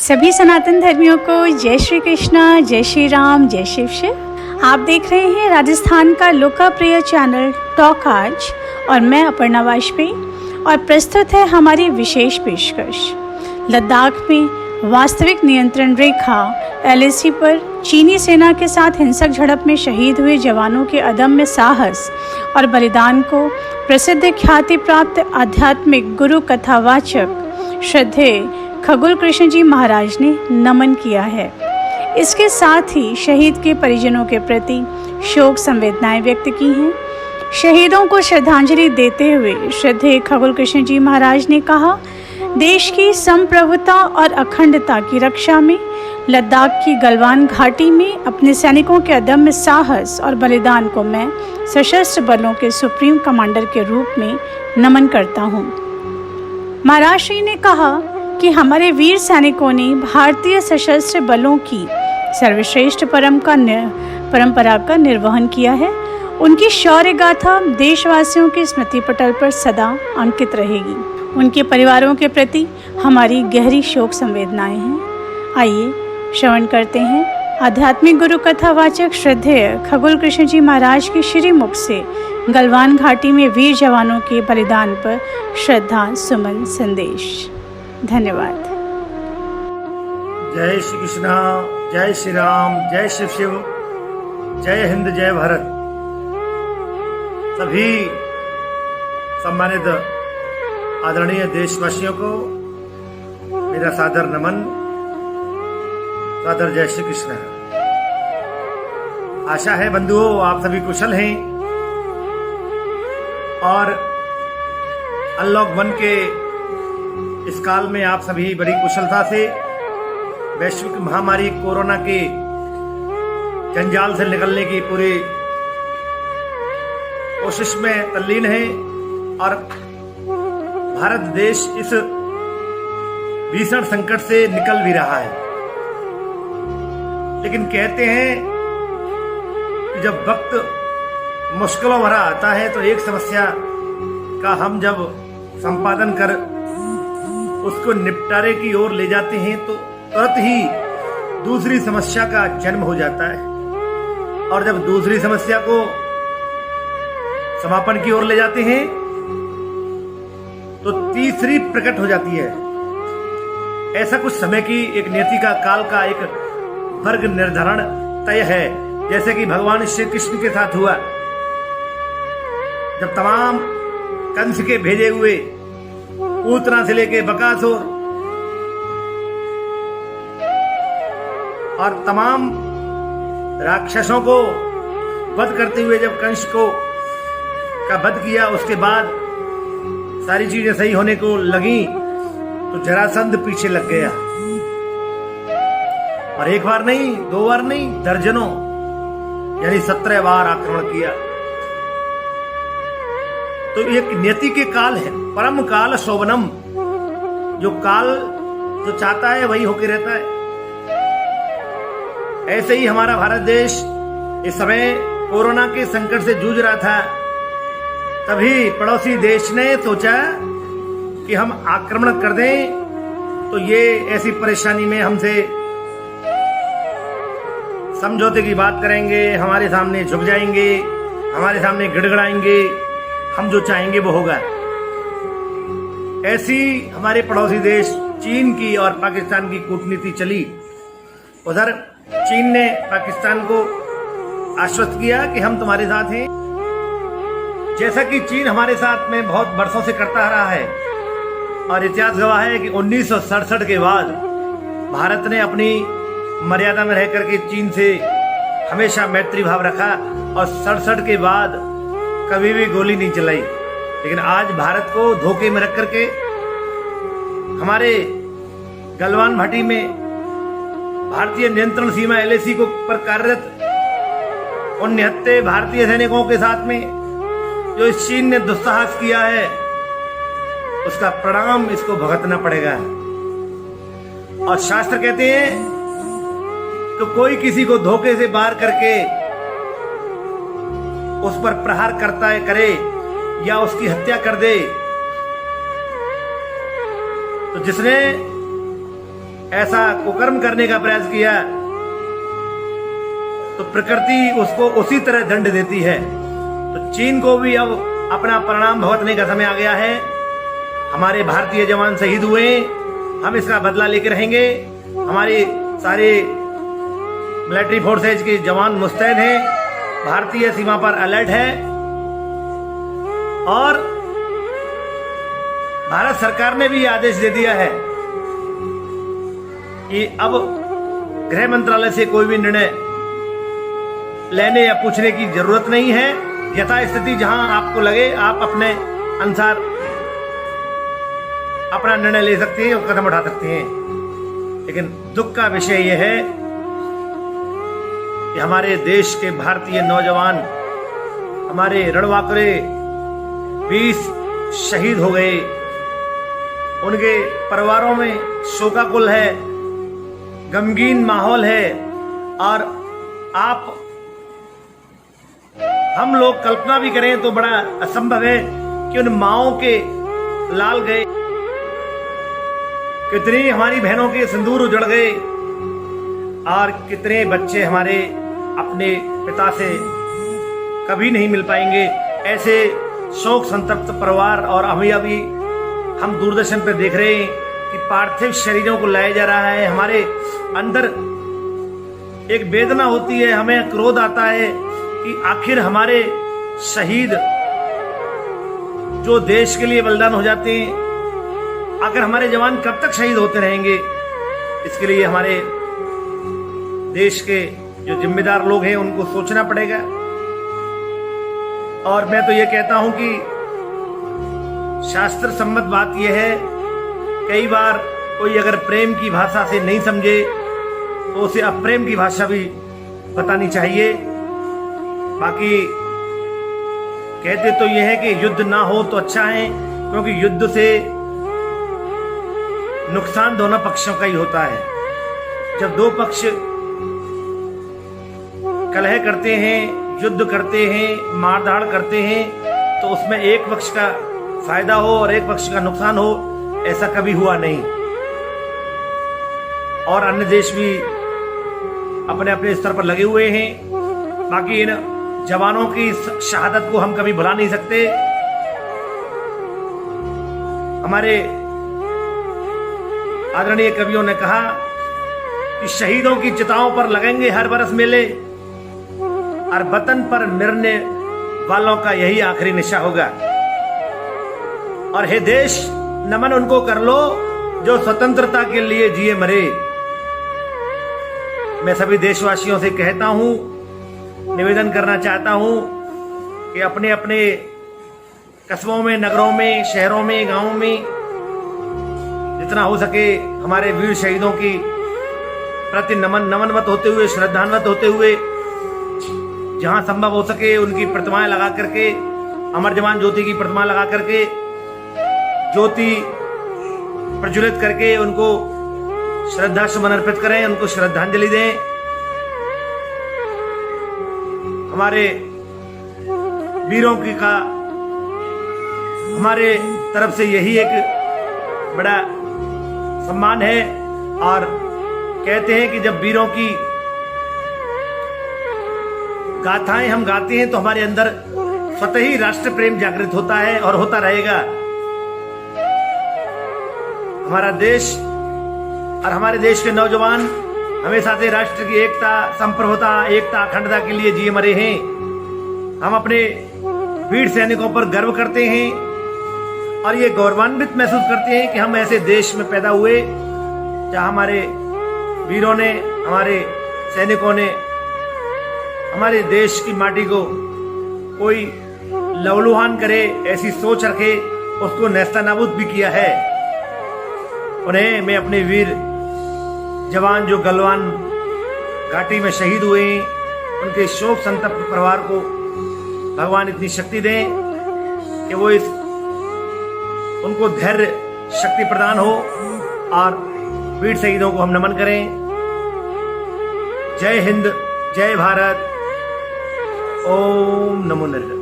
सभी सनातन धर्मियों को जय श्री कृष्णा, जय श्री राम, जय शिव शिव। आप देख रहे हैं राजस्थान का लोकप्रिय चैनल टॉक आज और मैं अपर्णा वाजपेयी और प्रस्तुत है हमारी विशेष पेशकश। लद्दाख में वास्तविक नियंत्रण रेखा LAC पर चीनी सेना के साथ हिंसक झड़प में शहीद हुए जवानों के अदम्य साहस और बलिदान को प्रसिद्ध ख्याति प्राप्त आध्यात्मिक गुरु कथावाचक श्रद्धेय खगोल कृष्ण जी महाराज ने नमन किया है। इसके साथ ही शहीद के परिजनों के प्रति शोक संवेदनाएं व्यक्त की हैं। शहीदों को श्रद्धांजलि देते हुए श्रद्धेय खगोल कृष्ण जी महाराज ने कहा, देश की संप्रभुता और अखंडता की रक्षा में लद्दाख की गलवान घाटी में अपने सैनिकों के अदम्य साहस और बलिदान को मैं सशस्त्र बलों के सुप्रीम कमांडर के रूप में नमन करता हूँ। महाराज श्री ने कहा कि हमारे वीर सैनिकों ने भारतीय सशस्त्र बलों की सर्वश्रेष्ठ परंपरा का निर्वहन किया है। उनकी शौर्य गाथा देशवासियों के स्मृति पटल पर सदा अंकित रहेगी। उनके परिवारों के प्रति हमारी गहरी शोक संवेदनाएं हैं। आइए श्रवण करते हैं आध्यात्मिक गुरु कथावाचक श्रद्धेय खगोल कृष्ण जी महाराज के श्री मुख से गलवान घाटी में वीर जवानों के बलिदान पर श्रद्धा सुमन संदेश। धन्यवाद। जय श्री कृष्णा, जय श्री राम, जय शिव शिव, जय हिंद, जय भारत। सभी सम्मानित आदरणीय देशवासियों को मेरा सादर नमन, सादर जय श्री कृष्ण। आशा है बंधुओं आप सभी कुशल हैं और अनलॉक 1 के इस काल में आप सभी बड़ी कुशलता से वैश्विक महामारी कोरोना के जंजाल से निकलने की पूरी कोशिश में तल्लीन है और भारत देश इस भीषण संकट से निकल भी रहा है। लेकिन कहते हैं कि जब वक्त मुश्किलों भरा आता है तो एक समस्या का हम जब संपादन कर उसको निपटारे की ओर ले जाते हैं तो तुरंत ही दूसरी समस्या का जन्म हो जाता है और जब दूसरी समस्या को समापन की ओर ले जाते हैं तो तीसरी प्रकट हो जाती है। ऐसा कुछ समय की एक नियति का काल का एक वर्ग निर्धारण तय है, जैसे कि भगवान श्री कृष्ण के साथ हुआ जब तमाम कंस के भेजे हुए पूतना से लेके बकासुर और तमाम राक्षसों को वध करते हुए जब कंस को का वध किया, उसके बाद सारी चीजें सही होने को लगी तो जरासंध पीछे लग गया और एक बार नहीं, 2 बार नहीं, दर्जनों यानी 17 बार आक्रमण किया। तो एक नियति के काल है, परम काल शोभनम। जो काल जो चाहता है वही होके रहता है। ऐसे ही हमारा भारत देश इस समय कोरोना के संकट से जूझ रहा था, तभी पड़ोसी देश ने सोचा कि हम आक्रमण कर दें तो ये ऐसी परेशानी में हमसे समझौते की बात करेंगे, हमारे सामने झुक जाएंगे, हमारे सामने गिड़गिड़ाएंगे, हम जो चाहेंगे वो होगा। ऐसी हमारे पड़ोसी देश चीन की और पाकिस्तान की कूटनीति चली। उधर चीन ने पाकिस्तान को आश्वस्त किया कि हम तुम्हारे साथ हैं, जैसा कि चीन हमारे साथ में बहुत वर्षों से करता रहा है और इतिहास गवाह है कि 1967 के बाद भारत ने अपनी मर्यादा में रहकर के चीन से हमेशा मैत्री भाव रखा और 67 के बाद कभी भी गोली नहीं चलाई। लेकिन आज भारत को धोखे में रख करके हमारे गलवान घाटी में भारतीय नियंत्रण सीमा LAC को पर कार्यरत उन निहत्ते भारतीय सैनिकों के साथ में जो इस चीन ने दुस्साहस किया है, उसका परिणाम इसको भुगतना पड़ेगा। और शास्त्र कहते हैं तो कोई किसी को धोखे से वार करके उस पर प्रहार करता है करे या उसकी हत्या कर दे तो जिसने ऐसा कुकर्म करने का प्रयास किया तो प्रकृति उसको उसी तरह दंड देती है। तो चीन को भी अब अपना परिणाम भुगतने का समय आ गया है। हमारे भारतीय जवान शहीद हुए, हम इसका बदला लेके रहेंगे। हमारे सारे मिलिट्री फोर्सेज के जवान मुस्तैद हैं, भारतीय सीमा पर अलर्ट है और भारत सरकार ने भी आदेश दे दिया है कि अब गृह मंत्रालय से कोई भी निर्णय लेने या पूछने की जरूरत नहीं है। यथास्थिति जहां आपको लगे आप अपने अनुसार अपना निर्णय ले सकते हैं और कदम उठा सकते हैं। लेकिन दुख का विषय यह है कि हमारे देश के भारतीय नौजवान, हमारे रणबांकुरे 20 शहीद हो गए। उनके परिवारों में शोकाकुल है, गमगीन माहौल है और हम लोग कल्पना भी करें तो बड़ा असंभव है कि उन माओं के लाल गए, कितनी हमारी बहनों के सिंदूर उजड़ गए और कितने बच्चे हमारे अपने पिता से कभी नहीं मिल पाएंगे। ऐसे शोक संतप्त परिवार और अभी हम दूरदर्शन पर देख रहे हैं कि पार्थिव शरीरों को लाया जा रहा है। हमारे अंदर एक वेदना होती है, हमें क्रोध आता है कि आखिर हमारे शहीद जो देश के लिए बलिदान हो जाते हैं, आखिर हमारे जवान कब तक शहीद होते रहेंगे। इसके लिए हमारे देश के जो जिम्मेदार लोग हैं उनको सोचना पड़ेगा। और मैं तो ये कहता हूं कि शास्त्र सम्मत बात यह है, कई बार कोई अगर प्रेम की भाषा से नहीं समझे तो उसे अप्रेम की भाषा भी बतानी चाहिए। बाकी कहते तो यह है कि युद्ध ना हो तो अच्छा है, क्योंकि युद्ध से नुकसान दोनों पक्षों का ही होता है। जब दो पक्ष कलह करते हैं, युद्ध करते हैं, मारधाड़ करते हैं, तो उसमें एक पक्ष का फायदा हो और एक पक्ष का नुकसान हो, ऐसा कभी हुआ नहीं। और अन्य देश भी अपने अपने स्तर पर लगे हुए हैं। बाकी इन जवानों की शहादत को हम कभी भुला नहीं सकते। हमारे आदरणीय कवियों ने कहा कि शहीदों की चिताओं पर लगेंगे हर बरस मेले और वतन पर मरने वालों का यही आखिरी निशा होगा। और हे देश, नमन उनको कर लो जो स्वतंत्रता के लिए जिए मरे। मैं सभी देशवासियों से कहता हूं, निवेदन करना चाहता हूं कि अपने अपने कस्बों में, नगरों में, शहरों में, गांवों में जितना हो सके हमारे वीर शहीदों की प्रति नमनवत होते हुए, श्रद्धान्वित होते हुए, जहां संभव हो सके उनकी प्रतिमाएं लगा करके, अमर जवान ज्योति की प्रतिमा लगा करके ज्योति प्रज्वलित करके उनको श्रद्धा सुमन अर्पित करें, उनको श्रद्धांजलि दें। हमारे वीरों की का हमारे तरफ से यही एक बड़ा सम्मान है। और कहते हैं कि जब वीरों की गाथाएं हम गाते हैं तो हमारे अंदर स्वतः ही राष्ट्र प्रेम जागृत होता है और होता रहेगा। हमारा देश और हमारे देश के नौजवान हमेशा से राष्ट्र की एकता, संप्रभुता, एकता, अखंडता के लिए जिए मरे हैं। हम अपने वीर सैनिकों पर गर्व करते हैं और ये गौरवान्वित महसूस करते हैं कि हम ऐसे देश में पैदा हुए जहां हमारे वीरों ने, हमारे सैनिकों ने हमारे देश की माटी को कोई लहूलुहान करे, ऐसी सोच रखे, उसको नेस्तनाबूद भी किया है। उन्हें मैं अपने वीर जवान जो गलवान घाटी में शहीद हुए हैं, उनके शोक संतप्त परिवार को भगवान इतनी शक्ति दें कि वो उनको धैर्य शक्ति प्रदान हो और वीर शहीदों को हम नमन करें। जय हिंद, जय भारत, ओम नमो नारायण।